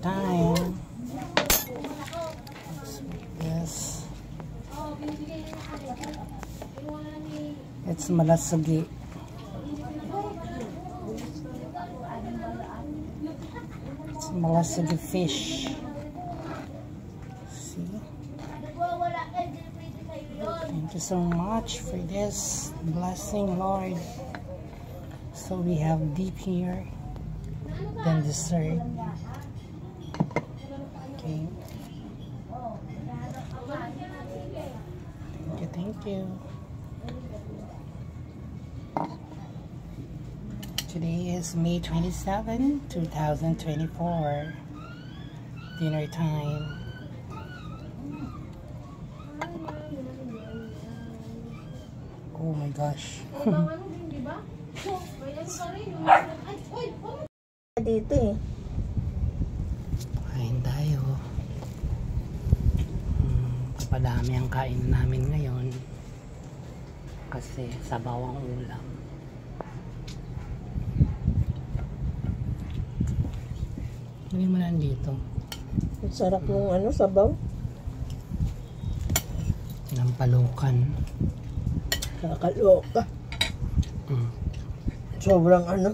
time. Yes. It's malasugi. It's malasugi fish. See? Thank you so much for this blessing, Lord. So we have deep here, then dessert. Okay. Thank you. Today is May 27, 2024. Dinner time. Oh my gosh. Dito eh. Kain tayo. Kapadami ang kain namin ngayon. Kasi sabaw ang ulam. Hindi mo lang dito. Ang sarap ng ano, sabaw. Nampalukan. Nakakaloka. Sobrang ano.